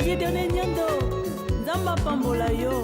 Gideone Nyando, Zamba Pambola yo.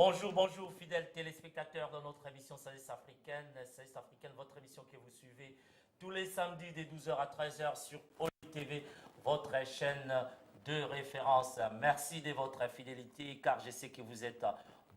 Bonjour, bonjour, fidèles téléspectateurs de notre émission Sagesse africaine. Sagesse africaine, votre émission que vous suivez tous les samedis de 12h à 13h sur OITV, votre chaîne de référence. Merci de votre fidélité, car je sais que vous êtes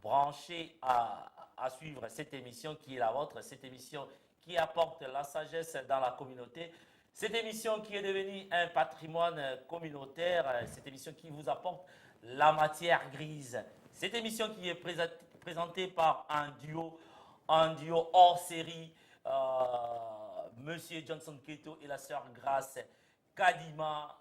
branchés à suivre cette émission qui est la vôtre, cette émission qui apporte la sagesse dans la communauté. Cette émission qui est devenue un patrimoine communautaire, cette émission qui vous apporte la matière grise. Cette émission qui est présentée par un duo hors série, Monsieur Johnson Keto et la sœur Grace Kadima,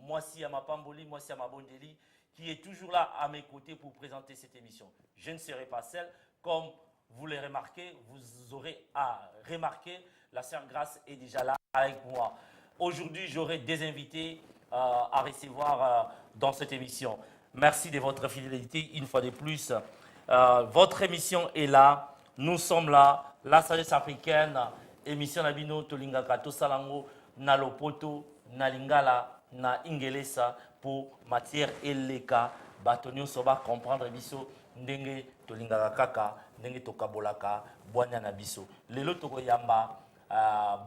Moissi Amapamboli, Moissi Amabondeli, qui est toujours là à mes côtés pour présenter cette émission. Je ne serai pas seul, comme vous le remarquez, vous aurez à remarquer, la sœur Grace est déjà là avec moi. Aujourd'hui, j'aurai des invités à recevoir dans cette émission. Merci de votre fidélité une fois de plus. Votre émission est là. Nous sommes là. La sagesse africaine, émission Nabino, Tolingaka, Tosalango, Nalopoto, Nalingala, Na Ingelesa, pour matière eleka, batonio soba comprendre biso, ndenge Tolingaka kaka, ndenge tokabolaka, boanya na biso. Lelo toko yamba,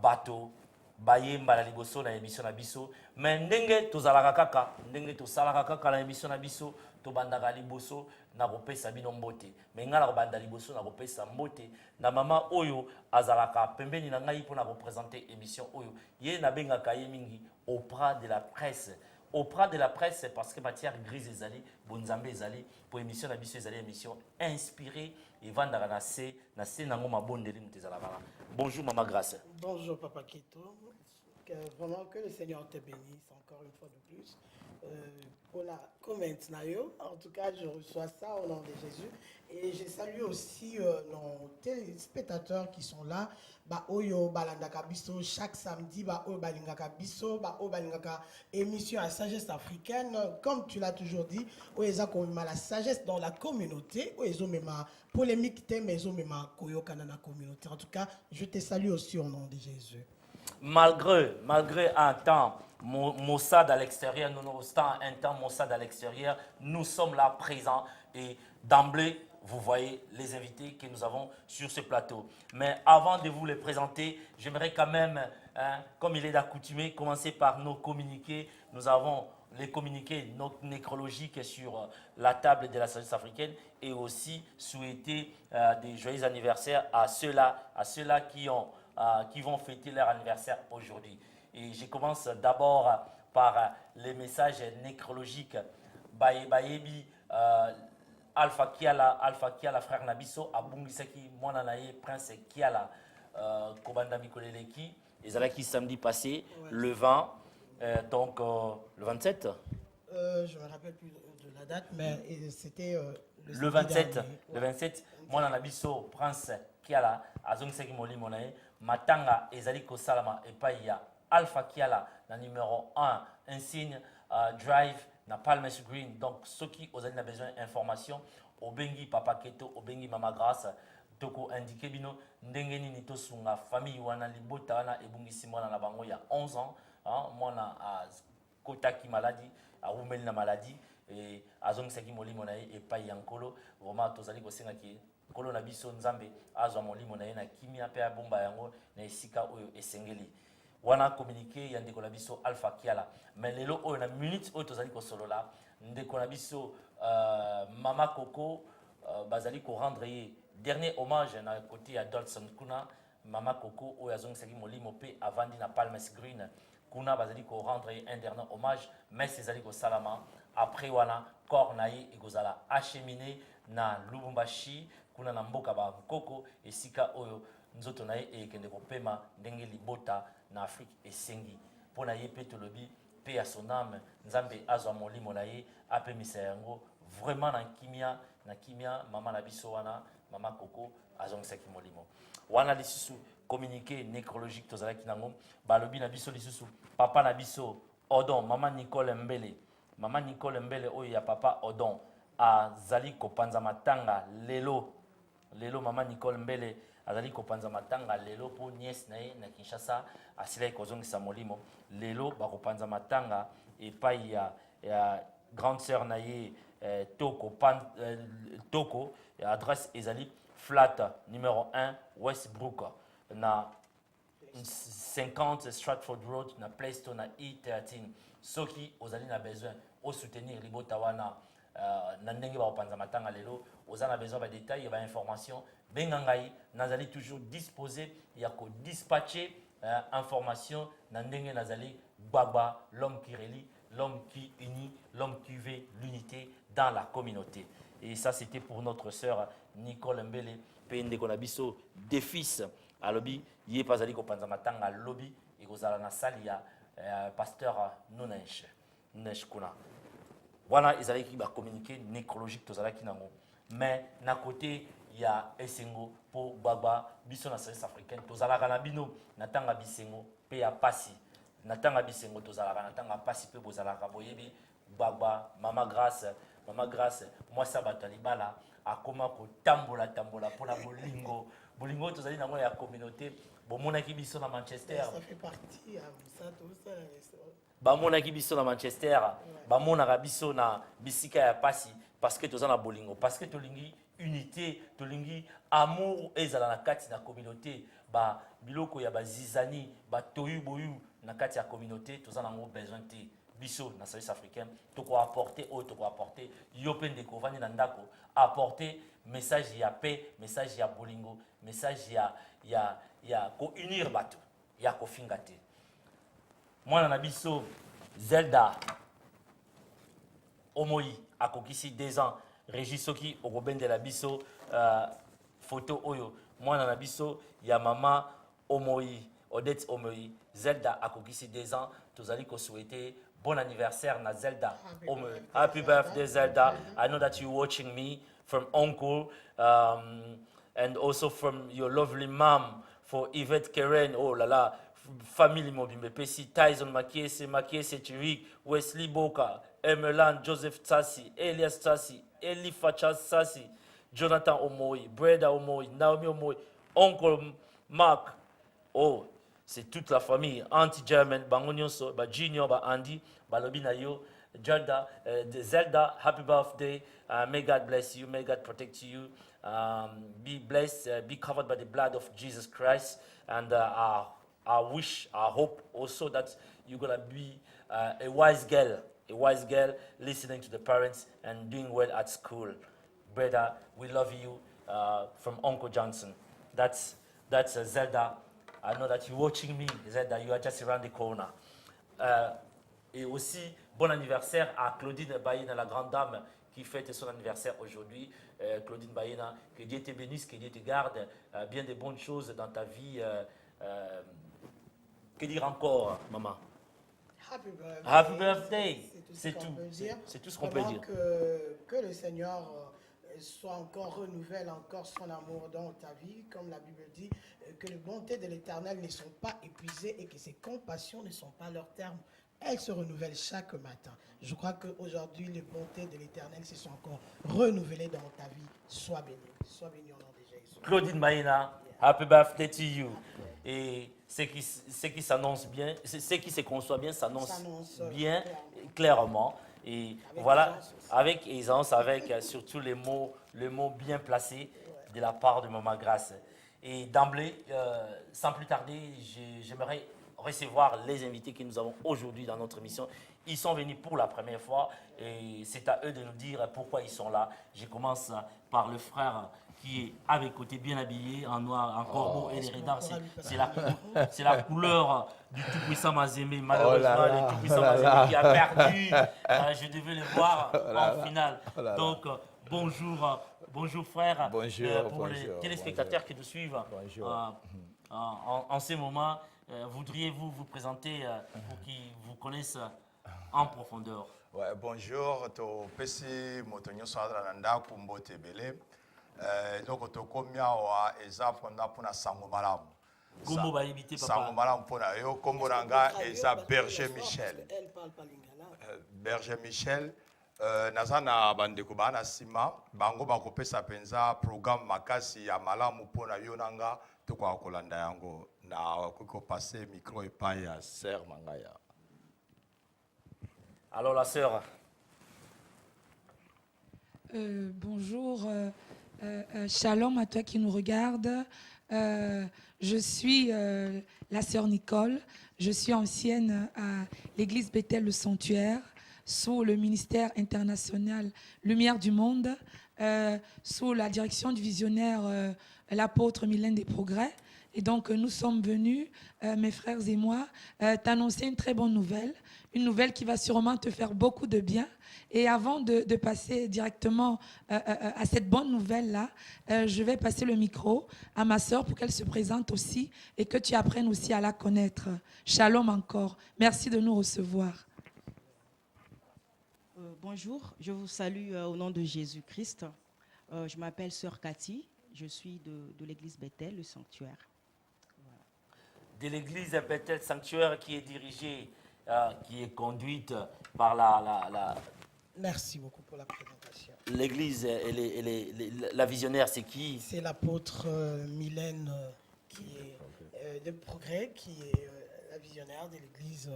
bato, bayemba la liboso na émission na biso mais ndenge tozalaka kaka ndenge tosalaka kaka na émission na biso tobandaka liboso na kopesa bino mbote mais ngala kobanda liboso na kopesa mbote na mama oyo azalaka pembeni na ngai mpona représenter émission oyo ye nabengaka ye mingi auprès de la presse parce que matière grise ezali bonzambe ezali pour émission na biso ezali émission inspirée et vandaka na se nango mabondeli mutu ezalaka. Bonjour Maman Grace. Bonjour Papa Keto. Vraiment que le Seigneur te bénisse encore une fois de plus. Pour la commentaire, en tout cas, je reçois ça au nom de Jésus. Et je salue aussi nos téléspectateurs qui sont là. Ba oyo balandaka biso chaque samedi, ba oyo balingaka biso, ba oyo balingaka émission à sagesse africaine. Comme tu l'as toujours dit, oyo comme la sagesse dans la communauté, oyo même polémique mais oyo même koyo kanana communauté. En tout cas, je te salue aussi au nom de Jésus. Malgré un temps Mossad à l'extérieur, un temps Mossad à l'extérieur, nous sommes là présents et d'emblée, vous voyez les invités que nous avons sur ce plateau. Mais avant de vous les présenter, j'aimerais quand même, comme il est d'accoutumé, commencer par nos communiqués. Nous avons les communiqués nécrologiques sur la table de la sagesse africaine et aussi souhaiter des joyeux anniversaires à ceux-là qui vont fêter leur anniversaire aujourd'hui. Et je commence d'abord par les messages nécrologiques. Bayebi, Alpha Kiala, frère Nabiso, Abungisaki, Mwananaye, Prince Kiala, Kobanda Mikoleleki, Ezalaki samedi passé, ouais. Le 20, donc le 27. Je ne me rappelle plus de la date, mais c'était le 27. Dernier. Le 27, Mwananabiso, Prince Kiala, Azongisaki Moli Monaye, Matanga, Ezaliko Salama, et Paya, Alpha Kiala, la numéro 1, un signe, Drive, na Palmes Green. Donc, ceux qui ont besoin d'informations, Obengi Papa Keto, Obengi Mama Grace, Toko indiqué bino, Ndengeni Nito Sunga, famille Wana Libota, Wana Ebungi Simona na Bango, il y a 11 ans, moi à Kotaki maladie, à Roumel na maladie, et à Zong Seki Moli Monae, et Payi Yankolo, vraiment, Tozali Kosenga qui Kolo na biso nzambe azwa molimo na ye na kimia pe bomba yango na esika oyo esengeli wana communiqué ya ndeko na biso Alpha Kiala mais lelo oyo na minute oyo tozali ko solola ndeko na biso Mama Coco bazali ko rendre ye dernier hommage na côté ya Dolson kuna Mama Coco oyo azongisaki molimo pe avandi na Palmes Green kuna bazali ko rendre un dernier hommage mais ezali ko salama après wana corps na ye ekozala acheminé na Lubumbashi kuna na mboka ba Nkoko esika oyo nzoto na ye ekende kopema ndenge libota na Afrique esengi pona ye pe tolobi pe ya son âme nzambe azwa molimo na ye apemisa yango vraiment na kimia mama na biso wana Mama Coco azongisaki molimo wana lisusu communiqué nécrologique tozalaki nango balobi na biso lisusu papa na biso Odon Mama Nicole Mbele oyo ya papa Odon azali kopanza matanga lelo Mama Nicole Mbele azali kopanza matanga lelo po nièce na ye na Kinshasa asila kozongisa molimo lelo bakopanza matanga epai ya grande sœur na ye Toko, adresse ezali flat numéro 1 Westbrook na 50 Stratford Road na Playstone na E13. Soki ozali na besoin au soutenir libota wana na ndenge ba opanza matanga lelo oza na besoin ba détails ba information benga ngai nazali toujours disposé ya ko dispatcher information na ndenge nazali gbagba l'homme qui relie, l'homme qui unit, l'homme qui veut l'unité dans la communauté. Et ça c'était pour notre sœur Nicole Mbele pende ko na biso des fils à lobby yé pazali ko panza matanga lobby et kozala na sali ya pasteur Nunesh kuna. Voilà, ils allaient qui va communiquer nécrologique tous qui nango. Mais na côté il y a Esengo pour Baba biso na service africain tous na bino natanga bisengo pe ya pasi. Natanga bisengo tous natanga pasi pe bozalaka boyebi Baba Mama Grâce moi ça batalibala akoma ko tambola pour la bolingo tous allés nango ya communauté bomonaki biso na Manchester. Ça fait partie ça tout ça. Bamonaki biso na Manchester, bamonaka biso na bisika ya pasi parce que toza na bolingo, parce que tolingi unité, tolingi amour ezala na kati na communauté, ba biloko ya bazizani, ba toyu boyu na kati ya communauté, toza na ngo besoin te biso na service africain, toko apporter yo pe ndeko vandi na ndako, apporter message ya paix, message ya bolingo, message ya ko unir bato, ya ko finga te. Moi, na biso Zelda Omoyi akokisi 2 ans. Régis Soki Ogoben de la biso photo oyo. Moi, na biso ya mama Omoyi, Odette Omoyi. Zelda akokisi 2 ans. Tozali ko souhaiter bon anniversaire na Zelda Omoyi. Happy birthday Zelda. I know that you're watching me from uncle and also from your lovely mom for Yvette Keren. Oh là là. Famille Mobimbe Pessi, Tyson Makiese Chirik, Wesley Boka, Emelan, Joseph Tsasi, Elias Tsasi, Eli Fachas Tsasi, Jonathan Omoy, Breda Omoy, Naomi Omoy, Oncle Mark. Oh, c'est toute la famille. Anti-German, Bangonyoso, Junior, Andy, Balobina Yo, Zelda, happy birthday. May God bless you, may God protect you. Be blessed, be covered by the blood of Jesus Christ. And I wish, I hope also that you're going to be a wise girl listening to the parents and doing well at school. Brother, we love you from Uncle Johnson. That's Zelda. I know that you're watching me, Zelda. You are just around the corner. Et aussi, bon anniversaire à Claudine Baïna, la grande dame qui fête son anniversaire aujourd'hui. Claudine Baïna, que Dieu te bénisse, que Dieu te garde, bien de bonnes choses dans ta vie. Que dire encore, maman? Happy birthday. Happy birthday. C'est tout ce qu'on peut dire. Que le Seigneur soit encore renouvelle encore son amour dans ta vie, comme la Bible dit, que les bontés de l'Éternel ne sont pas épuisées et que ses compassions ne sont pas leur terme. Elles se renouvellent chaque matin. Je crois qu'aujourd'hui, les bontés de l'Éternel se sont encore renouvelées dans ta vie. Sois béni au nom de Jésus. Claudine Maïna, happy birthday to you. Et ce qui s'annonce bien, ce qui se conçoit bien s'annonce bien, clairement. Et avec voilà, aisance avec aisance, avec surtout les mots bien placés de la part de Maman Grâce. Et d'emblée, sans plus tarder, j'aimerais recevoir les invités que nous avons aujourd'hui dans notre émission. Ils sont venus pour la première fois et c'est à eux de nous dire pourquoi ils sont là. Je commence par le frère qui est avec côté bien habillé, en noir, en corbeau et les radars. C'est la couleur du tout-puissant Mazemé. Malheureusement, le tout-puissant Mazemé qui a perdu. Je devais le voir en finale. Donc, bonjour frère. Pour les téléspectateurs qui nous suivent en ce moment, voudriez-vous vous présenter pour qu'ils vous connaissent en profondeur? Ouais, bonjour, to pesi motonyo sadra nanda kumbo tebele. Donc to komia wa eza fonda pona sango malamu. Kombo ba éviter papa. Sango malamu pona yo kombo nanga eza Berger Michel. Elle parle pas lingala. Berger Michel nazana bandeko bana sima bango bakopesa penza programme makasi ya malamu pona yo nanga to kwa kolanda yango na ko passer micro et pas ya sœur Mangaya. Alors la sœur. Bonjour, shalom à toi qui nous regarde. Je suis la sœur Nicole. Je suis ancienne à l'église Bethel le Sanctuaire, sous le ministère international Lumière du Monde, sous la direction du visionnaire l'apôtre Mylène des Progrès. Et donc, nous sommes venus, mes frères et moi, t'annoncer une très bonne nouvelle, une nouvelle qui va sûrement te faire beaucoup de bien. Et avant de passer directement à cette bonne nouvelle-là, je vais passer le micro à ma sœur pour qu'elle se présente aussi et que tu apprennes aussi à la connaître. Shalom encore. Merci de nous recevoir. Bonjour, je vous salue au nom de Jésus-Christ. Je m'appelle sœur Cathy, je suis de l'église Bethel, le sanctuaire. De l'église Bethel Sanctuaire qui est dirigée, qui est conduite par la Merci beaucoup pour la présentation. l'église et la visionnaire, c'est qui? C'est l'apôtre Mylène qui est de Progrès, qui est la visionnaire de l'église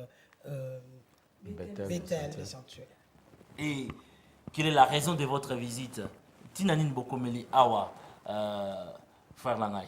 Bethel, le sanctuaire. Et quelle est la raison de votre visite? Tinanin Bokomeli Awa, frère Langai.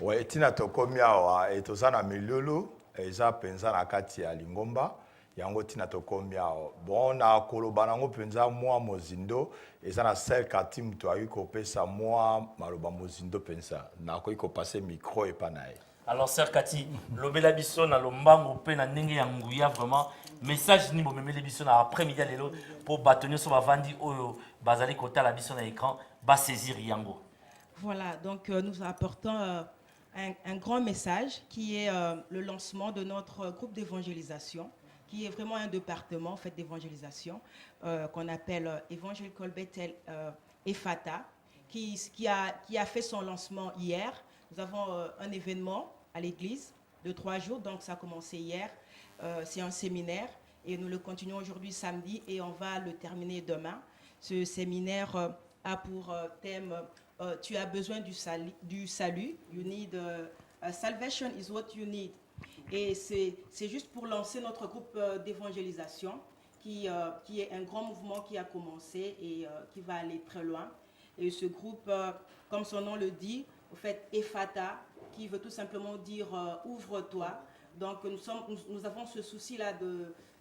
Oui, tina tokomi awa etoza na milulu eza penza na kati ya Lingomba yango tina tokomi awa bon na koloba nango penza mwa mozindo eza na sel kati mutu ayi kopesa mwa maloba mozindo penza na koyi kopase micro epa na ye. Alors sœur Cathy, lobela biso na lombango pe na ndenge ya nguya vraiment message ni bomemeli biso na après-midi lelo pour batonyo so bavandi oyo bazali kotala biso na écran ba saisir yango. Voilà, donc nous apportons un grand message qui est le lancement de notre groupe d'évangélisation, qui est vraiment un département en fait, d'évangélisation qu'on appelle Evangelical Bethel Ephata, qui a fait son lancement hier. Nous avons un événement à l'église de 3 jours, donc ça a commencé hier. C'est un séminaire et nous le continuons aujourd'hui samedi et on va le terminer demain. Ce séminaire a pour thème tu as besoin du salut. You need salvation is what you need. Et c'est juste pour lancer notre groupe d'évangélisation qui est un grand mouvement qui a commencé et qui va aller très loin. Et ce groupe, comme son nom le dit, au fait, Ephata, qui veut tout simplement dire ouvre-toi. Donc nous avons ce souci-là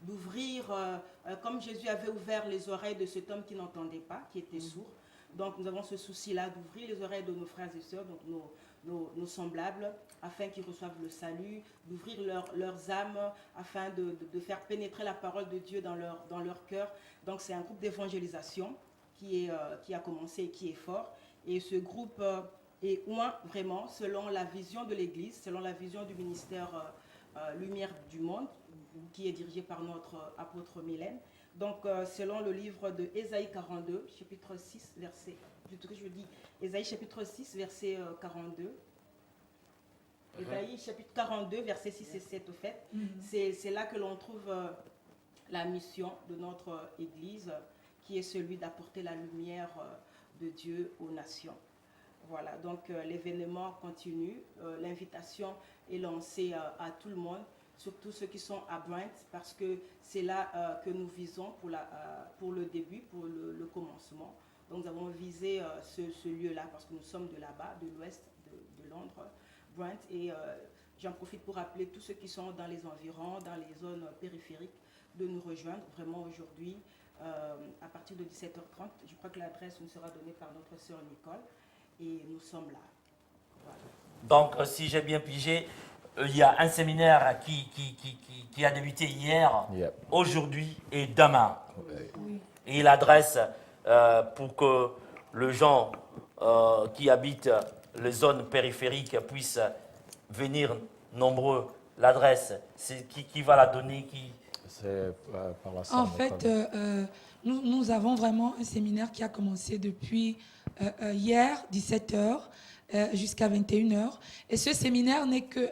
d'ouvrir, comme Jésus avait ouvert les oreilles de cet homme qui n'entendait pas, qui était sourd. Donc nous avons ce souci-là d'ouvrir les oreilles de nos frères et sœurs, donc nos semblables, afin qu'ils reçoivent le salut, d'ouvrir leurs âmes, afin de faire pénétrer la parole de Dieu dans leur cœur. Donc c'est un groupe d'évangélisation qui a commencé et qui est fort. Et ce groupe est oint vraiment selon la vision de l'Église, selon la vision du ministère Lumière du Monde, qui est dirigé par notre apôtre Mylène. Donc, selon le livre de Ésaïe 42, chapitre 6, verset... Plutôt que je dis Ésaïe chapitre 6, verset 42. Ésaïe chapitre 42, verset 6 et 7, au fait. C'est là que l'on trouve la mission de notre Église, qui est celui d'apporter la lumière de Dieu aux nations. Voilà, donc l'événement continue. L'invitation est lancée à tout le monde, surtout ceux qui sont à Brent, parce que c'est là que nous visons pour le début, pour le commencement. Donc nous avons visé ce lieu-là, parce que nous sommes de là-bas, de l'ouest de Londres, Brent, et j'en profite pour appeler tous ceux qui sont dans les environs, dans les zones périphériques, de nous rejoindre vraiment aujourd'hui, à partir de 17h30. Je crois que l'adresse nous sera donnée par notre sœur Nicole, et nous sommes là. Voilà. Donc si j'ai bien pigé, il y a un séminaire qui a débuté hier, aujourd'hui et demain. Oui. Et l'adresse pour que les gens qui habitent les zones périphériques puissent venir nombreux. L'adresse, c'est qui va la donner C'est par la salle. En fait, nous avons vraiment un séminaire qui a commencé depuis hier, 17h. jusqu'à 21h. Et ce séminaire n'est que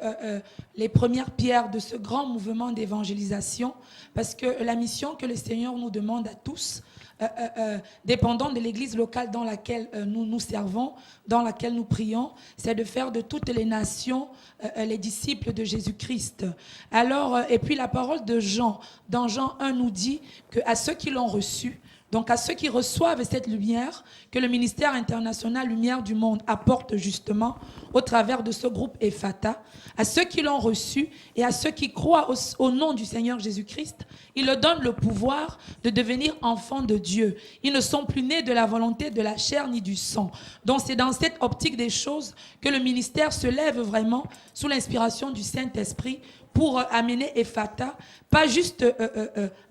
les premières pierres de ce grand mouvement d'évangélisation, parce que la mission que le Seigneur nous demande à tous, dépendant de l'église locale dans laquelle nous nous servons, dans laquelle nous prions, c'est de faire de toutes les nations les disciples de Jésus-Christ. Alors, et puis la parole de Jean, dans Jean 1 nous dit qu'à ceux qui l'ont reçu, donc à ceux qui reçoivent cette lumière que le ministère international Lumière du Monde apporte justement au travers de ce groupe Ephata, à ceux qui l'ont reçu et à ceux qui croient au nom du Seigneur Jésus-Christ, il leur donne le pouvoir de devenir enfants de Dieu. Ils ne sont plus nés de la volonté de la chair ni du sang. Donc c'est dans cette optique des choses que le ministère se lève vraiment sous l'inspiration du Saint-Esprit pour amener Ephata, pas juste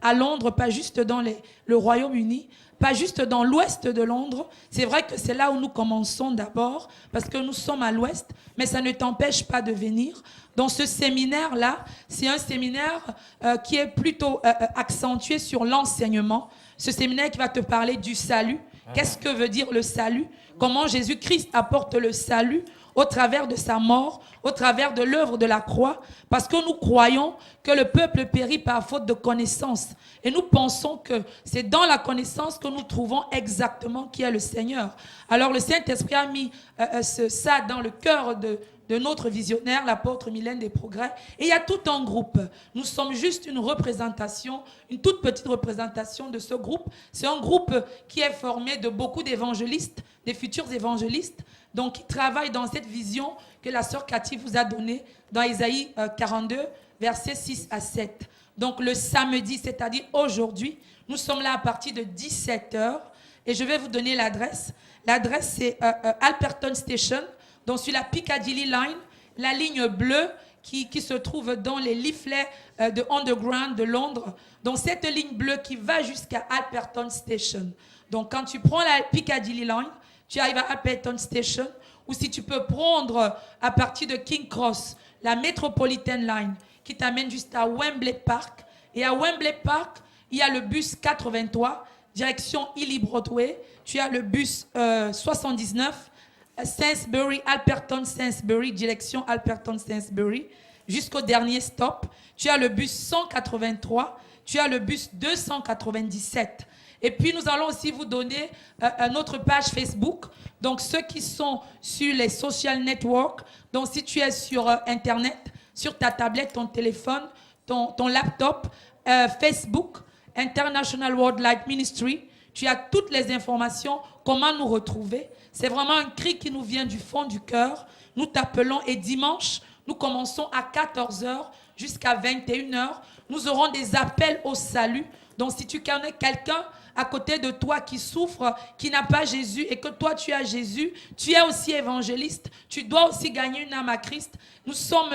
à Londres, pas juste dans le Royaume-Uni, pas juste dans l'ouest de Londres. C'est vrai que c'est là où nous commençons d'abord, parce que nous sommes à l'ouest, mais ça ne t'empêche pas de venir. Dans ce séminaire-là, c'est un séminaire qui est plutôt accentué sur l'enseignement. Ce séminaire qui va te parler du salut. Qu'est-ce que veut dire le salut? Comment Jésus-Christ apporte le salut au travers de sa mort, au travers de l'œuvre de la croix, parce que nous croyons que le peuple périt par faute de connaissance. Et nous pensons que c'est dans la connaissance que nous trouvons exactement qui est le Seigneur. Alors le Saint-Esprit a mis ça dans le cœur de notre visionnaire, l'apôtre Mylène des Progrès. Et il y a tout un groupe. Nous sommes juste une représentation, une toute petite représentation de ce groupe. C'est un groupe qui est formé de beaucoup d'évangélistes, des futurs évangélistes, donc qui travaillent dans cette vision que la sœur Cathy vous a donnée dans Isaïe 42, versets 6 à 7. Donc le samedi, c'est-à-dire aujourd'hui, nous sommes là à partir de 17h et je vais vous donner l'adresse. L'adresse, c'est Alperton Station, donc sur la Piccadilly Line, la ligne bleue qui se trouve dans les leaflets de Underground de Londres. Donc cette ligne bleue qui va jusqu'à Alperton Station. Donc quand tu prends la Piccadilly Line, tu arrives à Alperton Station, ou si tu peux prendre à partir de King Cross, la Metropolitan Line, qui t'amène jusqu'à Wembley Park. Et à Wembley Park, il y a le bus 83, direction Ely Broadway. Tu as le bus 79, Sainsbury, Alperton Sainsbury, direction Alperton Sainsbury, jusqu'au dernier stop. Tu as le bus 183, tu as le bus 297. Et puis, nous allons aussi vous donner notre page Facebook. Donc, ceux qui sont sur les social networks, donc si tu es sur Internet, sur ta tablette, ton téléphone, ton laptop, Facebook, International World Light Ministry, tu as toutes les informations, comment nous retrouver. C'est vraiment un cri qui nous vient du fond du cœur. Nous t'appelons et dimanche, nous commençons à 14h jusqu'à 21h. Nous aurons des appels au salut. Donc, si tu connais quelqu'un à côté de toi qui souffre, qui n'a pas Jésus et que toi tu as Jésus, tu es aussi évangéliste, tu dois aussi gagner une âme à Christ. Nous sommes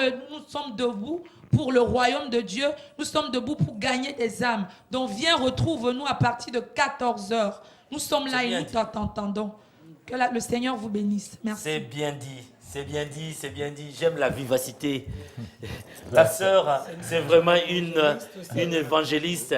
debout pour le royaume de Dieu, nous sommes debout pour gagner des âmes. Donc viens, retrouve-nous à partir de 14h. Nous sommes là et nous t'entendons. Que le Seigneur vous bénisse. Merci. C'est bien dit. C'est bien dit, c'est bien dit. J'aime la vivacité. Ta sœur, c'est vraiment une évangéliste.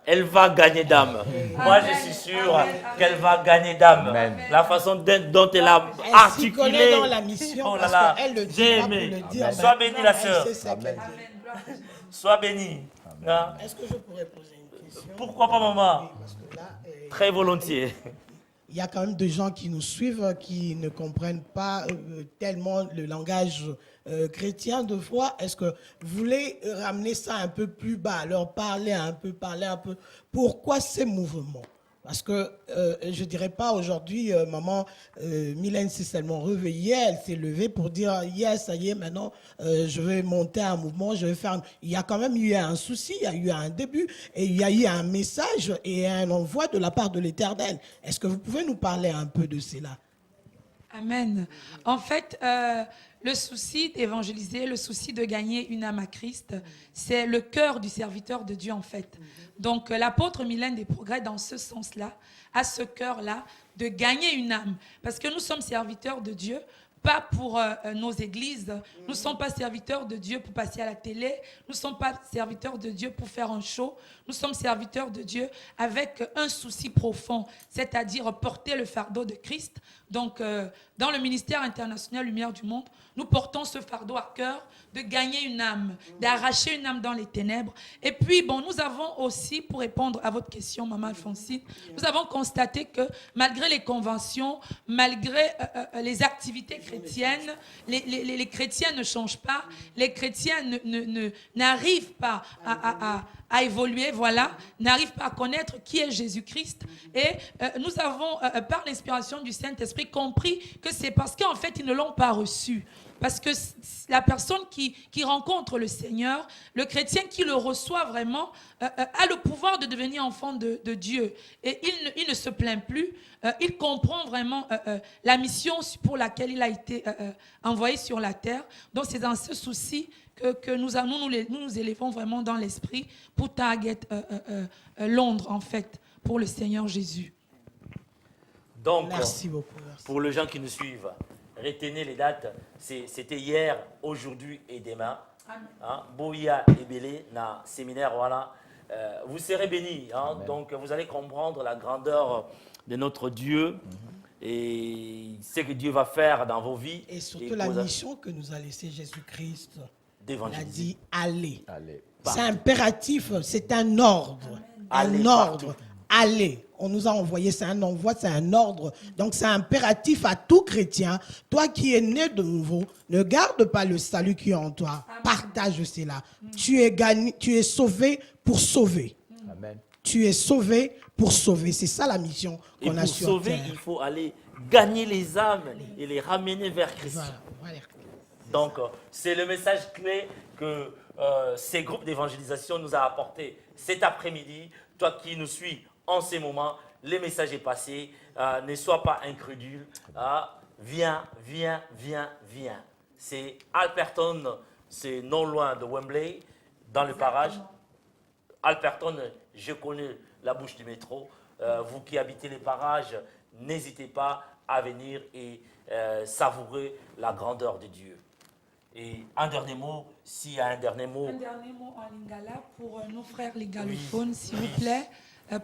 Elle va gagner d'âme. Moi, je suis sûr qu'elle va gagner d'âme. La façon dont elle a articulé. Dans la mission, oh là là, j'ai aimé. Sois bénie, la sœur. Sois bénie. Est-ce que je pourrais poser une question? Pourquoi pas, maman? Oui, parce que là, très volontiers. Il y a quand même des gens qui nous suivent, qui ne comprennent pas tellement le langage chrétien de foi. Est-ce que vous voulez ramener ça un peu plus bas, leur parler un peu. Pourquoi ces mouvements? Parce que je ne dirais pas aujourd'hui, maman Mylène s'est seulement réveillée, elle s'est levée pour dire « Yes, ça y est, maintenant je vais monter un mouvement, je vais faire… » Il y a quand même eu un souci, il y a eu un début, et il y a eu un message et un envoi de la part de l'Éternel. Est-ce que vous pouvez nous parler un peu de cela? Amen. En fait, le souci d'évangéliser, le souci de gagner une âme à Christ, c'est le cœur du serviteur de Dieu en fait. Donc l'apôtre Mylène des Progrès, dans ce sens-là, a ce cœur-là de gagner une âme. Parce que nous sommes serviteurs de Dieu, pas pour nos églises. Nous ne sommes pas serviteurs de Dieu pour passer à la télé. Nous ne sommes pas serviteurs de Dieu pour faire un show. Nous sommes serviteurs de Dieu avec un souci profond, c'est-à-dire porter le fardeau de Christ. Donc, dans le ministère international Lumière du Monde, nous portons ce fardeau à cœur de gagner une âme, d'arracher une âme dans les ténèbres. Et puis, bon, nous avons aussi, pour répondre à votre question, Maman Alphonsine, nous avons constaté que malgré les conventions, malgré les activités chrétiennes, les chrétiens ne changent pas, les chrétiens n'arrivent pas à évoluer, voilà, n'arrivent pas à connaître qui est Jésus-Christ. Et nous avons, par l'inspiration du Saint-Esprit, compris que c'est parce qu'en fait, ils ne l'ont pas reçu. Parce que la personne qui rencontre le Seigneur, le chrétien qui le reçoit vraiment, a le pouvoir de devenir enfant de Dieu. Et il ne se plaint plus. Il comprend vraiment la mission pour laquelle il a été envoyé sur la terre. Donc c'est dans ce souci que nous nous élevons vraiment dans l'esprit pour target Londres, en fait, pour le Seigneur Jésus. Donc, Merci beaucoup. Merci. pour les gens qui nous suivent, retenez les dates. C'était hier, aujourd'hui et demain. Hein, Boya et Bélé, na séminaire, voilà. Vous serez bénis. Hein, donc, vous allez comprendre la grandeur de notre Dieu et ce que Dieu va faire dans vos vies. Et surtout la mission que nous a laissée Jésus-Christ. Il a d'évangéliser. dit allez. Allez. C'est impératif, c'est un ordre. Allez Un ordre. partout. Allez. On nous a envoyé, c'est un envoi, c'est un ordre. Donc c'est impératif à tout chrétien. Toi qui es né de nouveau, ne garde pas le salut qui est en toi. Partage cela. Tu es sauvé pour sauver. Amen. Tu es sauvé pour sauver. C'est ça la mission Et qu'on a pour sur sauver, terre. il faut aller gagner les âmes et les ramener vers Christ. Voilà. Donc, c'est le message clé que ces groupes d'évangélisation nous a apporté cet après-midi. Toi qui nous suis en ces moments, le message est passé. Ne sois pas incrédule. Viens. C'est Alperton, c'est non loin de Wembley, dans le parage. Alperton, je connais la bouche du métro. Vous qui habitez les parages, n'hésitez pas à venir et savourer la grandeur de Dieu. Et un dernier mot, s'il y a un dernier mot. Un dernier mot en lingala pour nos frères lingalophones, s'il vous plaît,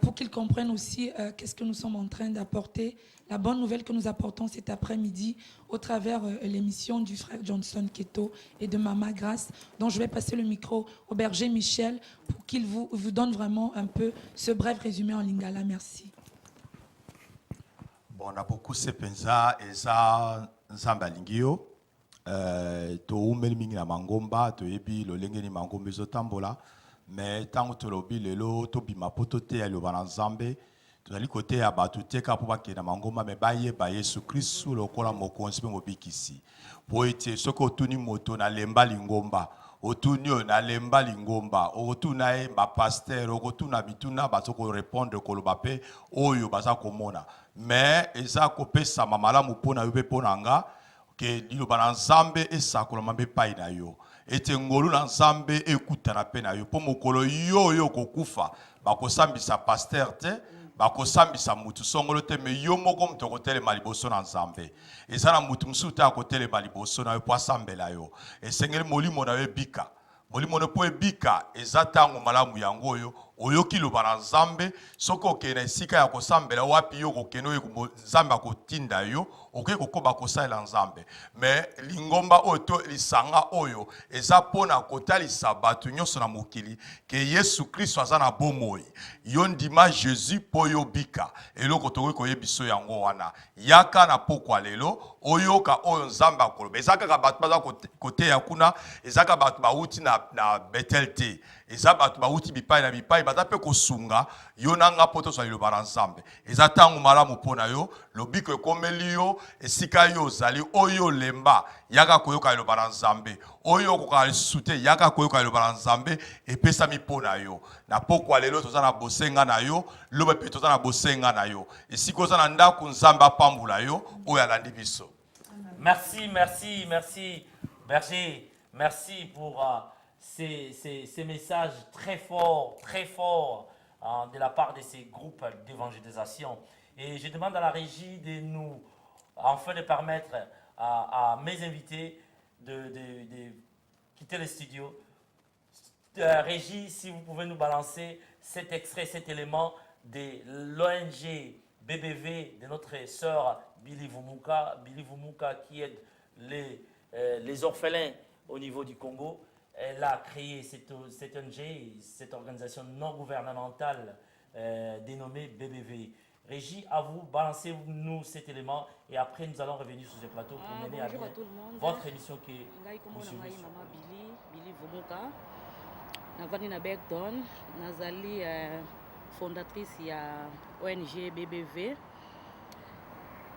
pour qu'ils comprennent aussi qu'est-ce que nous sommes en train d'apporter. La bonne nouvelle que nous apportons cet après-midi au travers l'émission du frère Johnson Keto et de Mama Grace, dont je vais passer le micro au berger Michel pour qu'il vous donne vraiment un peu ce bref résumé en lingala. Merci. Bon, on a beaucoup de penza et ça, nzamba lingio. To umeli mingi na mangomba to yebi lo lenge ni mangombe zotambola mais tango to lobi lelo to bima poto te ya lo bana nzambe to ali côté ya batu te ka po bakena mangomba mais baye ba Yesu Kristu lokola mokonzi pe mobikisi po ete soko tuni moto na lemba lingomba otuni na lemba lingomba otuna e ba pasteur otuna bituna bazoko répondre koloba pe oyo baza komona mais eza kopesa mamala mupona yobe ponanga que liloba na nzambe esakolama mpe pai na yo ete ngolu na nzambe ekutana mpe na yo mpo mokolo yo kokufa bakosambisa paster te bakosambisa mutu songolo te me yo moko moto akotelema liboso na nzambe eza na mutu mosusu te akotelema liboso na yo mpo asambela yo esengeli molimo na yo ebika molimo no mpo ebika eza ntango malamu yango oyo oyoki loba na nzambe soki okende na esika ya kosambela wapi yo kokende oyo nzambe akotinda yo okoki kokoba kosalela nzambe me lingomba oyo to lisanga oyo eza mpona kotalisa bato nyonso na mokili ke Yesu Kristo aza na bomoi yo ndima Jésus mpo yo bika eloko tokoki koyebiso yango wana yaka na pokwa lelo oyoka oyo nzambe akoloba eza kaka bato baza koteya kuna eza kaka bato bauti na Betel te eza bato bauti bipai na bipai baza mpe kosunga yo nanga mpo tozwa liloba na nzambe eza ntango malamu mpo na yo lobiko ekomeli yo esika yo ozali oyo lemba yaka koyoka liloba na nzambe oyo okoka lisusu te yaka koyoka liloba na nzambe epesami mpo na yo na pokwa lelo toza na bosenga na yo loba mpe toza na bosenga na yo esika oza na ndako nzambe apambula yo oyo alandi biso. Merci, berger. Merci pour ces messages très forts de la part de ces groupes d'évangélisation. Et je demande à la régie de nous, enfin de permettre à mes invités de quitter le studio. Régie, si vous pouvez nous balancer cet extrait, cet élément de l'ONG BBV de notre sœur Billy Vumuka qui aide les orphelins au niveau du Congo. Elle a créé cette ONG, cette organisation non gouvernementale dénommée BBV. Régie, à vous, balancez-nous cet élément et après nous allons revenir sur ce plateau pour mener à bien votre émission qui est vous suivez sur- Billy Vumuka. Navani na Bergton, nazali fondatrice ya ONG BBV.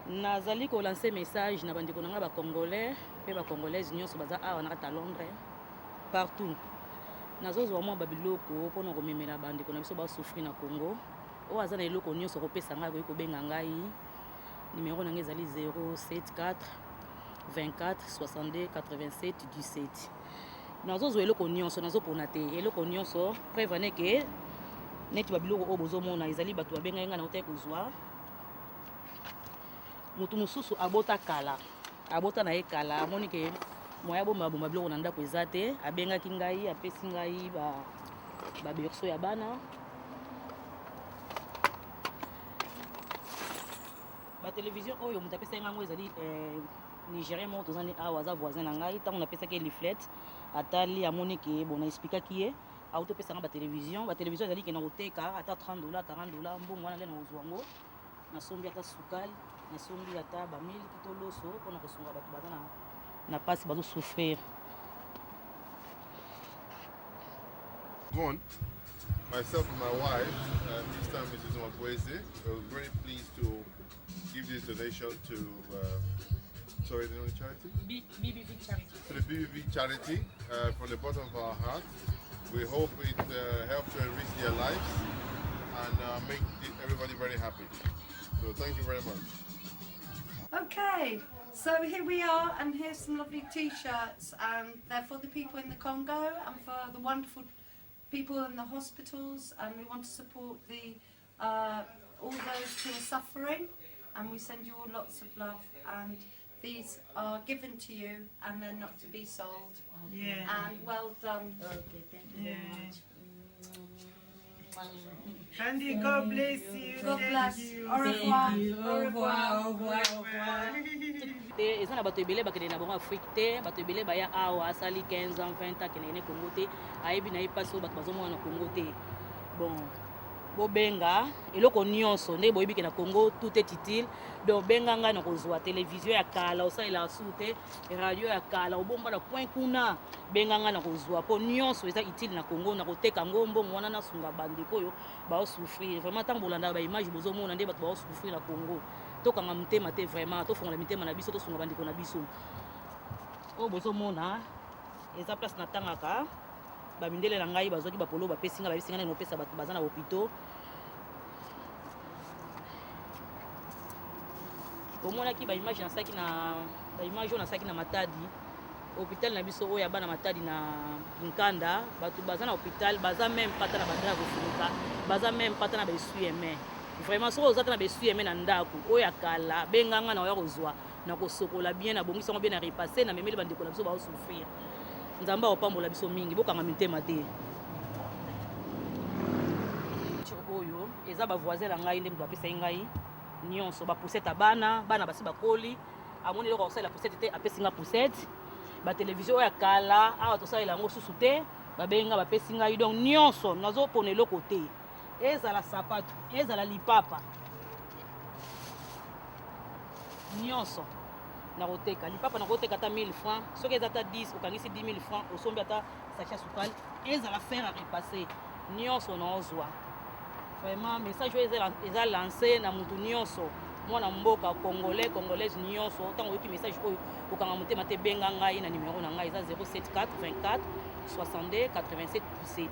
Nazali ko lancer message na bandeko nanga ba congolais pe ba congolaises nyonso baza awa na kata Londres partout. Nazozwa mwa babiloko pona ko memela bandeko na biso ba souffrir na Congo. O aza na eloko nyonso ko pesa ngai ko benga ngai. Numéro nanga ezali 074 24 62 87 17. Nazozwa eloko nyonso nazopona te eloko nyonso prévane ke neti babiloko oyo bozomona ezali bato babengai ngai na otaki kozwa motu mosusu abota kala abota na ye kala amoni ke moya bomaboma biloko na ndako eza te abengaki ngai apesi ngai baberso ya bana batelevizio oyo moto apesaki ngango ezali nigérien moko tozani awa aza voisin na ngai ntango napesaki ye liflet atali amoni ke bon naexplikaki ye autopesanga batelevizio ezali ke na koteka ata $30 $40 mbongo wana nde na kozwa yango nasombi ata sukali nasombi ata bamiliki to loso mpona kosunga bato baza na pasi bazosouffrir. Bon, myself and my wife, Mr. and Mrs. Mwabweze, were very pleased to give this donation to sorry, the name of the charity? BBV Charity. To the BBV Charity from the bottom of our heart. We hope it helps to enrich their lives and make everybody very happy. So thank you very much. Okay, so here we are, and here's some lovely t-shirts, and they're for the people in the Congo and for the wonderful people in the hospitals, and we want to support the all those who are suffering, and we send you all lots of love, and these are given to you and they're not to be sold. Yeah. And well done. Okay, thank you very much. Andy, God bless you. God bless. Au revoir. Au revoir. Au revoir. Eza na bato ebele bakende na bango Afrique te bato ebele baya awa asali 15 ans 20 ans kende ne Congo te ayebi na ye paso bato bazomona na Congo te bon bobenga eloko nyonso nde boyebi ke na Congo tout est utile donc benga nga na kozwa télévision ya kala osalela sute radio ya kala obomba na point kuna benga nga na kozwa po nyonso eza utile na Congo na koteka ngombo mwana na sunga bandeko oyo ba souffrir vraiment tant bolanda ba image bozomona nde bato ba souffrir na Congo tokanga mutema te vraiment tofongola mitema na biso tosunga bandeko na biso oyo bozomona eza place na tangaka bamindele na ngai bazwaki bapolo bapesi nga babisi nga nano pesa bato baza na hôpitaux omonaki baimage nasaki na baimage oyo nasaki na Matadi hôpital na biso oyo ya bana Matadi na Nkanda bato baza na hôpital baza même pata na bandela kofunika baza même pata na besuye vraiment soko ozata na besuye na ndako oyo ya kala benganga na oya kozwa na kosokola bien na bongisa ngo bien na repasser na memeli bandeko na biso ba souffrir nzamba opambola biso mingi bokanga mitema te oyo eza ba voisin na ngai nde bapesa ngai nyonso ba poussette bana basi bakoli amoni loko osala poussette te apesi nga poussette ba télévision ya kala awa tosalela yango susu te babenga bapesi ngai donc nyonso nazopona eloko te ezala sapato ezala lipapa nyonso na koteka lipapa na koteka ata 1000 francs soki eza ata 10 okangisi 10 000 francs osombi ata sachet sukali ezala faire à repasser nyonso na ozwa vraiment message oyo eza lancé na mutu nyonso mwana mboka congolais congolaise nyonso ntango oyoki message oyo okanga motema te benga ngai na numéro na ngai eza 074 24 62 87 17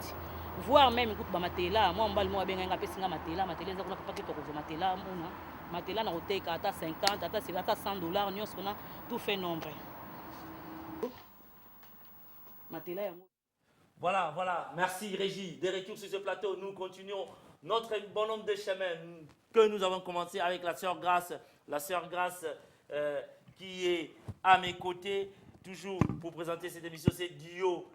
voire même kutu bamatela mwa mobali moko abenga nga apesi nga matela eza kuna papa kito kozwa matela mona matela na koteka ata 50 ata $100 nyonso na tout fait nombre matela yango. Voilà, merci Régie. De retour sur ce plateau, nous continuons notre bonhomme de chemin que nous avons commencé avec la sœur Grace qui est À mes côtés, toujours pour présenter cette émission, c'est Dio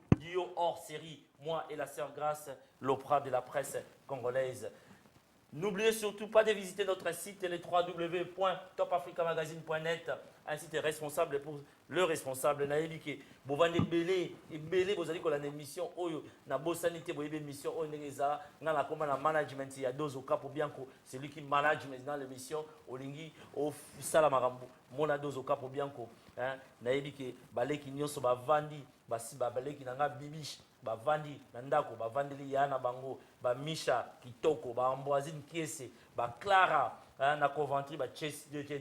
hors série. Moi et la sœur Grâce, l'opéra de la presse congolaise. N'oubliez surtout pas de visiter notre site, le www.topafricamagazine.net, un site responsable pour le responsable. Naïbike, Bovande Belé, et Belé, vous allez qu'on a une émission, na Bossanité, vous avez une émission, on est là, dans la commande management, il y a deux au cap Bianco, c'est lui qui manage maintenant l'émission, au Lingi, au Salamarambo, mon a deux au cap Bianco, Naïbike, Balé qui n'y a pas Vandi, Basi Balé qui n'a pas Bibiche. Bavandi Nandako, Bavandeli Yana Bango, Misha Kitoko, Amboisine Kiese, Clara, na Coventry,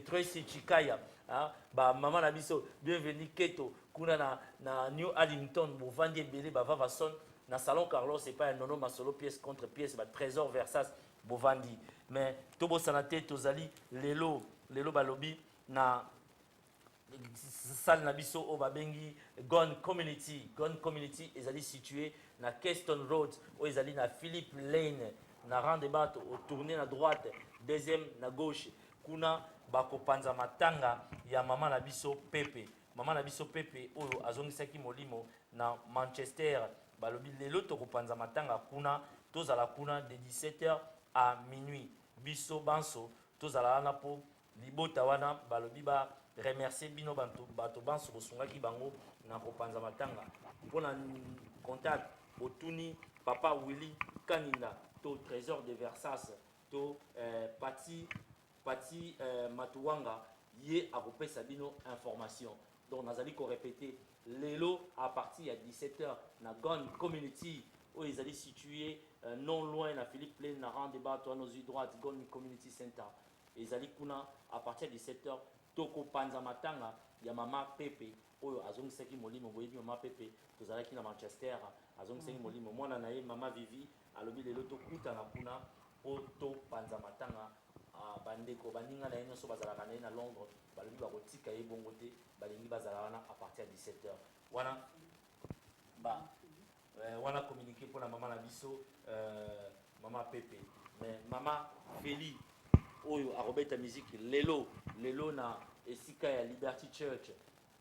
Tracy Chikaya, Maman Nabiso, bienvenue Keto, Kuna na New Arlington, Bovandi Bele, Vavason, na Salon Carlos, c'est pas un nono masolo pièce contre pièce, Trésor Versas, Bovandi. Mais Tobo Sanate, Tozali, Lelo Balobi, na salle nabiso au babengi Gone Community ezali situé na Keston Road où ezali na Philippe Lane na roundabout au tourner na droite deuxième na gauche kuna bakopanza matanga ya mama nabiso Pepe oyo azongisaki molimo na Manchester balobi lelo tokopanza matanga kuna tozala kuna de 17h à minuit biso banso tozala wana po libota wana balobi ba remercier bino bato banso bosungaki bango na kopanza matanga mpona contact otuni papa Willy Kaninda to Trésor de Versas to Pati Matuwanga ye akopesa bino information donc nazali ko répéter lelo à partir de 17h na Gone Community où ils allaient situer non loin na Philippe Plaine na roundabout to nos droite Gone Community Center ils allaient kuna à partir de 17h toko panza matanga ya mama Pepe oyo azongisaki molimo boyebi mama Pepe tozalaki na Manchester azongisaki molimo mwana na ye mama Vivi alobi lelo tokutana kuna po to panza matanga bandeko baninga na ye nyonso bazalaka na ye na Londres balobi bakotika ye bongo te balingi bazala wana à partir de 17h wana wana communiqué mpona mama na biso mama Pepe mais mama Feli oyo akobeta musique lelo na esika ya Liberty Church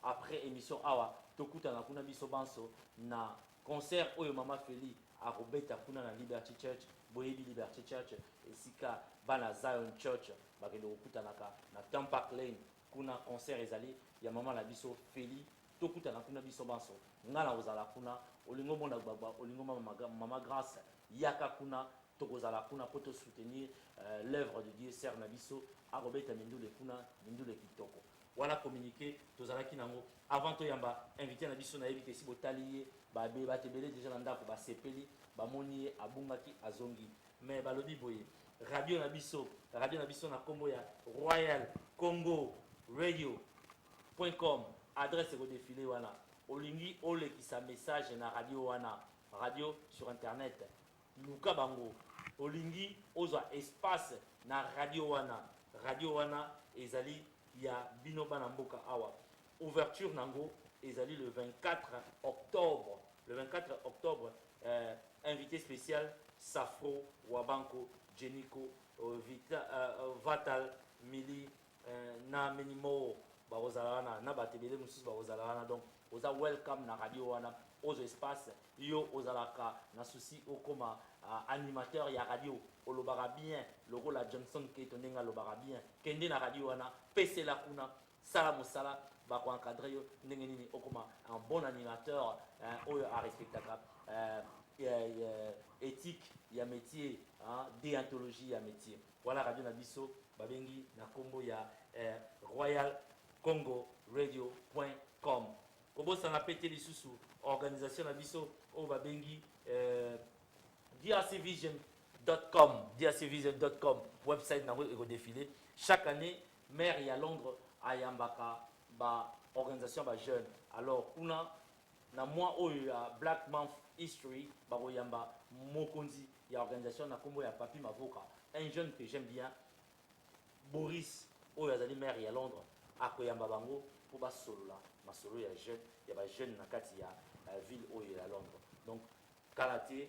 après émission awa tokutana kuna biso banso na concert oyo mama Feli akobeta kuna na Liberty Church boyebi Liberty Church esika bana Zion Church bakende kokutanaka na Tampa Lane kuna concert ezali ya mama na biso Feli tokutana kuna biso banso ngana ozala kuna olingo mona baba olingo mama Grâce yaka kuna tokozala kuna pour te soutenir l'œuvre de Dieu Ser Nabiso a Robert Mindule kuna Mindule Kitoko wana communiqué tozalaki nango avant to yamba invité Nabiso na yebi kesi botaliye ba tebele déjà ndako ba sepeli ba moni abungaki azongi mais balobi boye radio Nabiso na kombo ya Royal Congo Radio.com adresse go défilé wana olingi ole ki sa message na radio wana radio sur internet luka bango olingi ozwa espace na radio wana ezali ya bino bana mboka awa ouverture nango ezali le 24 octobre invité spécial Safro Wabanko Jeniko Vatal Mili na Menimo bazalana na batebele mususu bazalana donc oza welcome na radio wana aux espaces yo ozalaka na souci okoma animateur ya radio olobaka bien logo la Johnson Keto ndenge lobaka bien kende na radio wana pese la kuna sala mosala bako encadrer yo ndenge nini okoma un bon animateur oyo a respectaka éthique ya métier déontologie ya métier voilà radio na biso babengi na kombo ya Royal Congo Radio.com kobosana pete lisusu organisation na biso o babengi drcvision.com website nango eko défilé chaque année maire ya Londres ayambaka ba organisation ba jeune alors kuna na moi oyo ya Black Month History bakoyamba mokonzi ya organisation na kombo ya Papi Mavoka un jeune que j'aime bien Boris oyo azali maire ya Londres akoyamba bango po basolola masolo ya jeune ya ba jeune na kati ya ville oyo ya Londres donc kalaté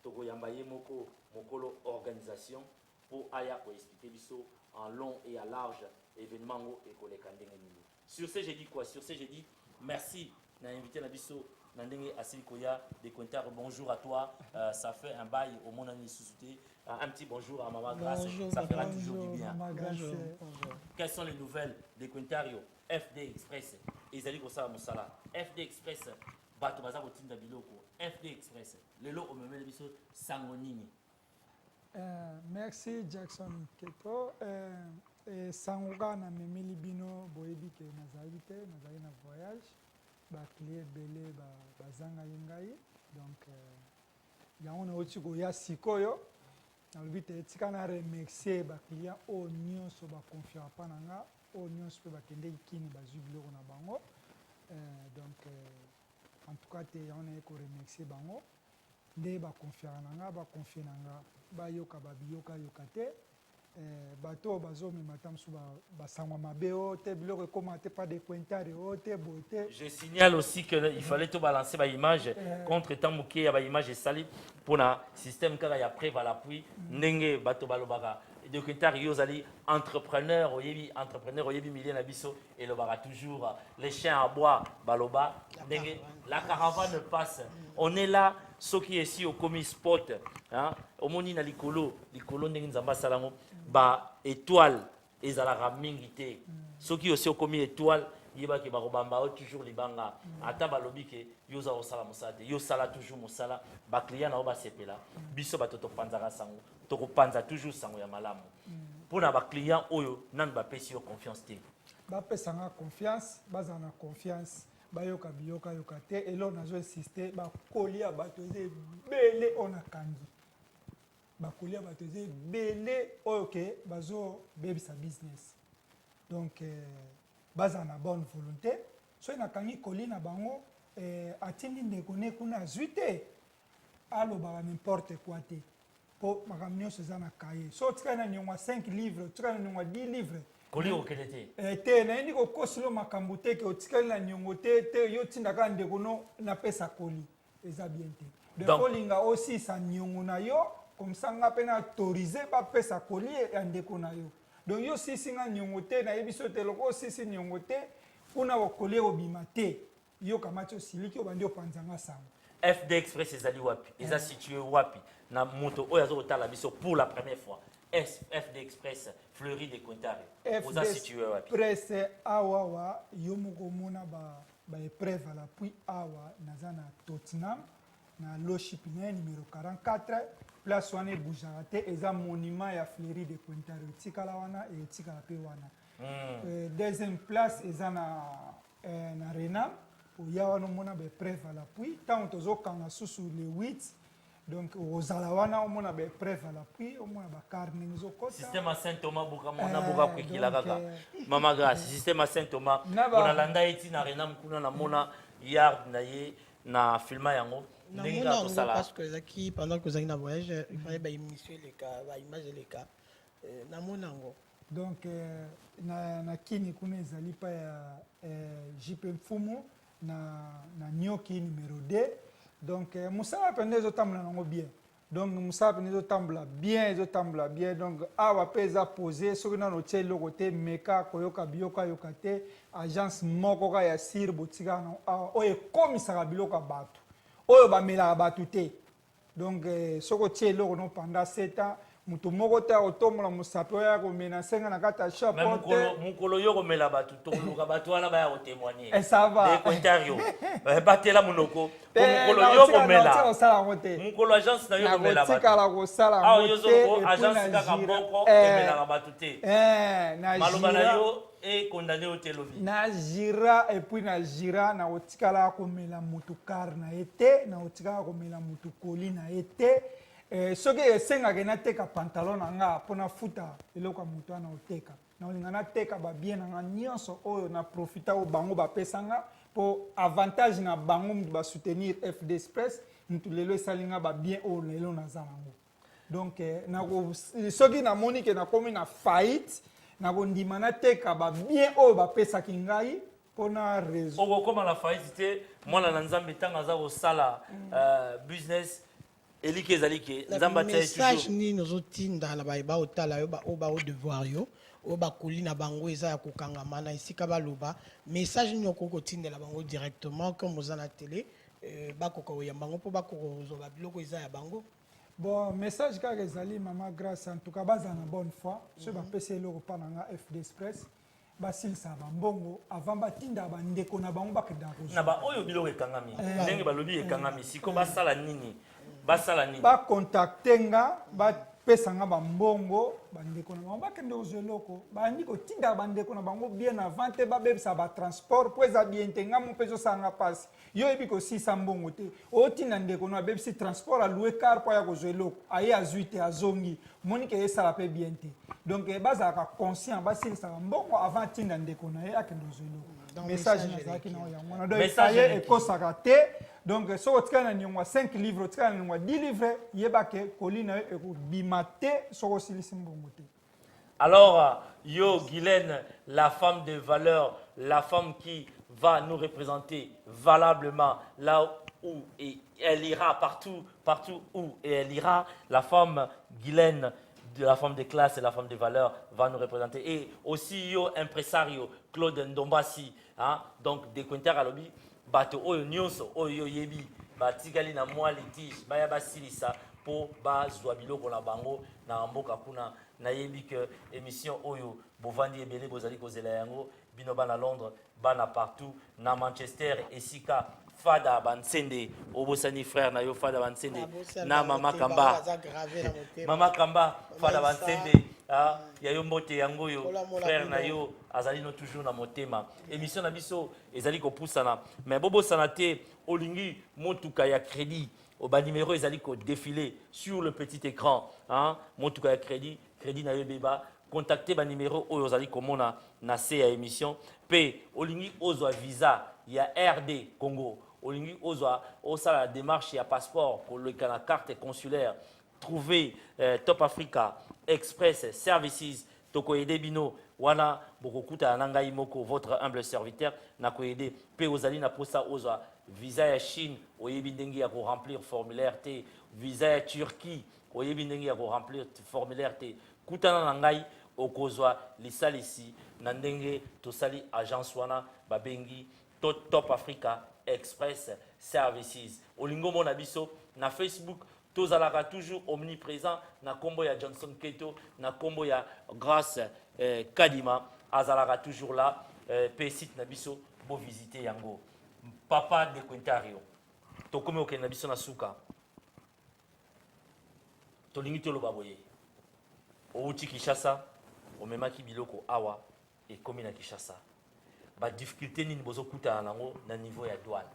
tokoyamba ye moko mokolo organisation pour aya ko expliquer biso en long et à large événement ngo ekoleka ndenge nini Sur ce, j'ai dit quoi? Sur ce, j'ai dit merci. On a invité Nabiso Nandenge Asilikoya de Quintaro. Bonjour à toi. Ça fait un bail au monde en Sussuté. Un petit bonjour à Maman Grasse. Ça fera toujours du bien. Bonjour. Quelles sont les nouvelles de Quintario? FD Express. Ezali Kosa Moussala. FD Express. Bato Baza Botinda Biloko. FD Express. Le lot au même biso Sangonini. Merci Jackson Keto. Sangoka na memeli bino boyebi ke nazali na voyage. Baklie belé bazanga yengai. Donc yango na oti ko ya sikoyo. Na lobite etika na remercier ba client o nyonso ba confiance pa nanga, o nyonso pe bakende kini bazwi biloko na bango. Donc en tout cas on est ko remercier bango. Nde ba confiance nanga, ba confier nanga, ba yoka ba biyoka yokate. Bato bazo me matam sou ba sangwa mabeo te biloko commenté pas de Quintaro te beauté. Je signale aussi que il fallait tout balancer ba image contre Tamouké ya ba image sali pour na système kaka ya pré va l'appui ndenge bato balobaka de Quintaro yozali entrepreneur oyebi million na biso et le bara toujours les chiens à bois baloba ndenge la caravane passe. On est là ceux qui ici au commis spot hein au moni na likolo ndenge nzamba salango ba étoile ezalaka mingi te soki aussi okomi étoile yebaki bakobamba o toujours libanga ata balobi ke yoza osala mosala te yosala toujours mosala baclient na o basepela biso bato topanzaka sango tokopanza toujours sango ya malamu mpona baclient oyo nani bapesi yo confiance te bapesanga confiance bazala na confiance bayoka biyoka yoka te elo nazo insiste bakolia bato eza ebele oyo nakangi bakolia bato eza ebele oyo ke bazobebisa business donc bazala na bonne volonté soki nakangi koli na bango atindi ndeko ne kuna azwi te alobaka n'importe quoi te mpo makambo nyonso eza na kaye so otikali na niongo 5 livre otikali na niongo 10 livre koli okende te te nayendi kokosilo makambo te ke otikali na niongo te yo tindaka ndeko no napesa koli eza bien te donc olinga osisa niongo na yo comme ça nga pe na autorisé bapesa koli ya ndeko na yo donc yo sisi nga niongo te nayebi so te loko osisi niongo te kuna bakoli obima te yo kamati osiliki obandi opanzanga sango FD Express ezali wapi eza situé wapi na moto oyo azokotala biso pour la première fois FD Express Fleury de Quintaro oza situé wapi Express awawa yo moko mona ba épreuve à l'appui awa naza na Tottenham na loship numéro 44 place wana ebuzaka te eza monument ya Fleury de Quintaro etikala wana etikala pe wana deuxième place eza na Renam oya wana omona baépreuve à l'appui ntango tozokanga susu le 8 donc ozala wana omona baépreuve à l'appui omona bakar ndenge ezokota système à Saint Thomas bukamona buka kwekila kaka mama grâce système à Saint Thomas bona landa eti na Renam kuna na mona yard na ye na filma yango ndenge ka tosala parce que zaki pendant que zaki na voyage il fallait initier les cas ba image les cas na mona ngo donc na kini kuna ezali pa ya JP Mfumu na nyoki numéro 2 donc musala pende ezotambola nango bien donc musala pende ezotambola bien donc awa pe eza posé soki nano tie eloko te meka koyoka biyoka yoka te agence moko ka ya sir botika na awa oyo ekomisaka biloko ya bato oyo bamelaka bato te donc soki otie eloko no pendant 7 ans mutu moko te akotombola mosapi oyo akomena senga na kati ya shop te mokolo yo komela bato tokoluka bato wana baya kotémoigner de Quintaro batela monoko mokolo yo komela mokolo agence na yo komela bato awa yozoko agence kaka moko emelaka bato te maloba na yo ekondane o te lobi na jira epuis na jira na kotikala komela mutu kar na ye te na kotikala komela mutu koli na ye te soki esengaka nateka pantalon na nga mpona futa eloko ya moto wana oteka na olinga nateka babien na nga nyonso oyo na profita oyo bango bapesa nga mpo avantage na bango mutu basoutenir FD Express mutu lelo esali nga babien oyo lelo naza nango donc soki namoni ke nakomi na faillite nakondima nateka babien oyo bapesaki ngai mpona raison okokoma na faillite te mwana na nzambe ntango aza kosala business elike ezali ke nzambe atia message nini ozotinda na bayeba otala yo baodevoir yo o bakoli na bango eza ya kokangama na esika baloba message nyoko kotindela bango directement comme oza na télé bakoka oyamba bango mpo bakoka kozwa biloko eza ya bango. Bon, message kaka ezali mama grâce en tout cas baza na bonne foi so bapesa eloko mpa na nga FD Express basilisa bambongo avant batinda bandeko na bango bakenda kozwa na ba oyo biloko ekangami ndenge balobi ekangami siko basala nini bacontacte nga bapesa nga bambongo bandeko na bango bakende kozwa eloko bandi kotinda bandeko na bango bien avant te babebisa batransport mpo eza bien te nga mo mpe ezosala nga mpasi yo yebi kosisa mbongo te otinda ndeko na abebisi transport alue car mpo aya kozwa eloko aye azwi te azongi monike esala mpe bien te donc bazalaka conscient basilisaka mbongo avant atinda ndeko na ye akende kozwa eloko message nazalaki na oyo yango wana donc ekaye ekosaka te donc soki otikali na niongo 5 livres otikali na niongo 10 livres yebake koli na yo ekobima te soki osilisi mbongo te. Alors, yo, Guylaine, la femme de valeur, la femme qui va nous représenter valablement là où elle ira, partout où elle ira, la femme Guylaine, la femme de classe et la femme de valeur va nous représenter. Et aussi, yo, impresario, Claude Ndombasi, hein, donc des Quinter à lobby, bato oyo nyonso oyo yebi, batigali na moi litige, baya basilisa, po ba zwa biloko na bango na mboka kuna na yebi que émission oyo bovandi ebele bozali kozela yango bino bana Londres bana partout na Manchester esika fada bansende obosani frère na yo fada bansende na mama Kamba fada bansende ya yo mbote yango yo frère na yo azali no toujours na motema émission na biso ezali kopusana mais bobosana te olingi motuka ya crédit au bas numéro ils allaient défiler sur le petit écran hein mon tout cas crédit na beba contacter bas numéro aux allaient comme on a nassé à émission p olingi ozo visa il y a RD Congo olingi ozo au ça la démarche il y a passeport pour le la carte consulaire trouver Top Africa Express Services toko aider bino wana bokokuta nangai moko votre humble serviteur na ko aider p aux allées na posa ozo visa ya Chine oyebi ndenge ya ko remplir formulaire te visa ya Turquie oyebi ndenge ya ko remplir formulaire te kutana na ngai okozwa lisalisi na ndenge tosali agence wana babengi Top Africa Express Services olingo mona biso na Facebook tozalaka toujours omniprésent na kombo ya Johnson Keto na kombo ya Grâce Kadima azalaka toujours là pe site na biso bo visiter yango papa de Quintario tokomi okenda biso na suka tolingi toloba boye outi Kinshasa omemaki biloko awa ekomi na Kinshasa ba difficulté nini bozokutana nango na niveau ya douane.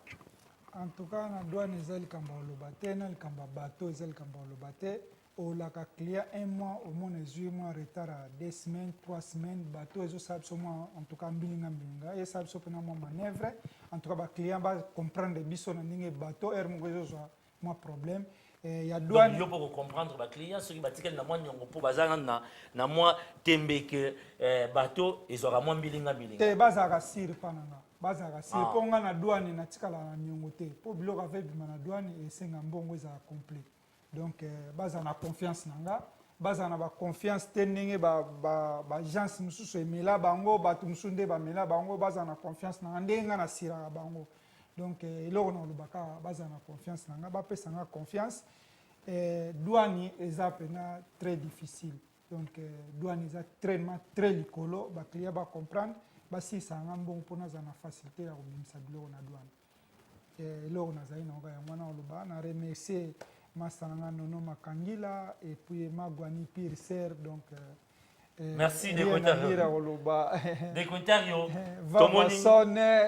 En tout cas na douane ezali kamba oloba te na likamba bateau ezali kamba oloba te olaka client un mois au moins 18 mois retard à 2 semaines 3 semaines bateau ezosala biso mwa en tout cas mbilinga esala biso mpena mwa manœuvre en tout cas baclient bacomprendre biso na ndenge bateau ere moko ezozwa mwa problème ya douane yo pour comprendre baclient soki batikali na mwa nyongo mpo bazala na mwa tembe ke bateau ezwaka mwa mbilinga te bazalaka sire mpa na nga bazalaka sire mpo nga na douane natikala na niongo te mpo biloko ave ebima na douane esenga mbongo ezala complet donc baza na confiance nanga baza na ba confiance te ndenge ba agence mususu emela bango bato mususu nde bamela bango baza na confiance nanga ndenge nga nasiraka bango donc eloko na olobaka baza na confiance nanga bapesa nga confiance douane eza pena très difficile donc douane eza très likolo baclient bacomprendre basilisa nga mbongo mpo naza na facilité ya kobimisa biloko na douane eloko nazali na oka yango wana oloba na remercier Masananga Nono Makangila et puis Magwani Pire Ser donc merci de Quintario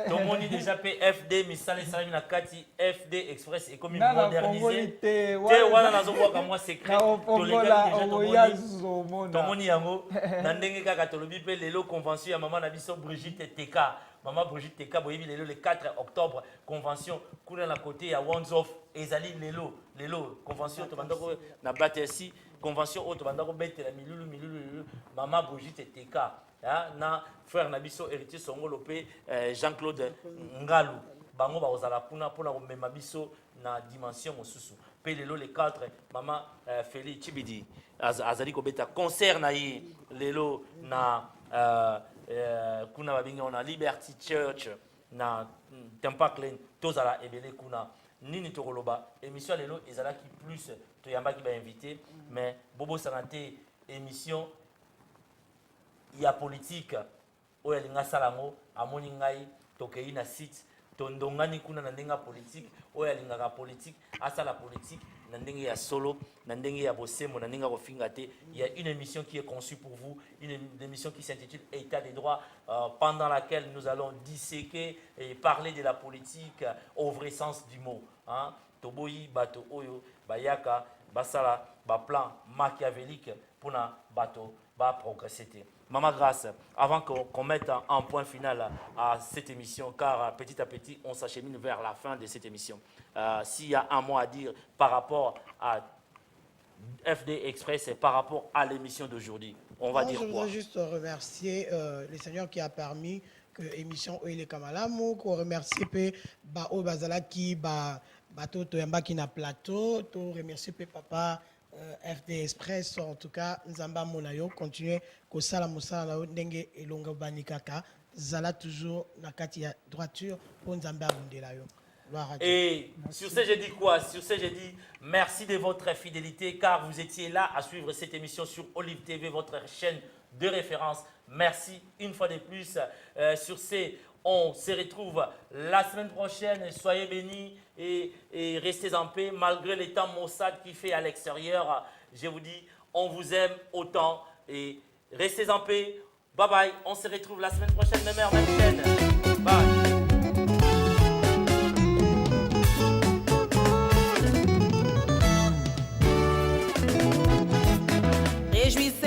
tomoni déjà PFD misale salami na kati FD Express et comme modernisé te wana nazobwaka moi secret tomoni yango na ndenge kaka tolobi pe lelo convention ya mama na biso Brigitte Teka Maman Brigitte Teka boyebi lelo le 4 octobre convention kuna na côté ya Wands of ezali lelo convention to bandako na BTC convention auto bandako betela milulu Maman Brigitte Teka na frère Nabiso héritier Songolo pe Jean-Claude Ngalu bango ba ozala kuna pona ko mema biso na dimension mosusu Pe lelo le 4 mama Feli Chibidi azali kobeta concert na ye lelo na kuna babingi on a Liberty Church na Tempaklen tozala ebele kuna nini tokoloba émission lelo ezalaki plus toyambaki ba invité mais bobo sanate émission ya politique oyo alinga salango amoni ngai tokei na site tondongani kuna na ndenge ya politique oyo alingaka politique asala politique na ndenge ya solo na ndenge ya bosembo na ndenge ya kofinga te. Il y a une émission qui est conçue pour vous, une émission qui s'intitule État des droits, pendant laquelle nous allons disséquer et parler de la politique au vrai sens du mot, hein. Toboyi bato oyo bayaka basala ba plan machiavélique pour na bato ba progresser. Maman Grâce, avant qu'on mette un point final à cette émission, car petit à petit on s'achemine vers la fin de cette émission, s'il y a un mot à dire par rapport à FD Express et par rapport à l'émission d'aujourd'hui, on va dire quoi? Je voudrais juste remercier le Seigneur qui a permis que l'émission Oile Kamalamu, qu'on remercie Bao Bazalaki, Bato Toyamba qui na plateau, to remercier papa FD Express, en tout cas, Nzamba Monayo, continuer Kosala Moussala Ndenge et Longa Banikaka, Zala toujours na katia droiture pour Nzamba Bundelayo. Et sur ce, j'ai dit quoi? Sur ce, j'ai dit merci de votre fidélité car vous étiez là à suivre cette émission sur Olive TV, votre chaîne de référence. Merci une fois de plus. Sur ce, on se retrouve la semaine prochaine. Soyez bénis et restez en paix malgré les temps maussades qui fait à l'extérieur. Je vous dis, on vous aime autant et restez en paix. Bye bye. On se retrouve la semaine prochaine, même heure, même chaîne. Bye. Réjouissez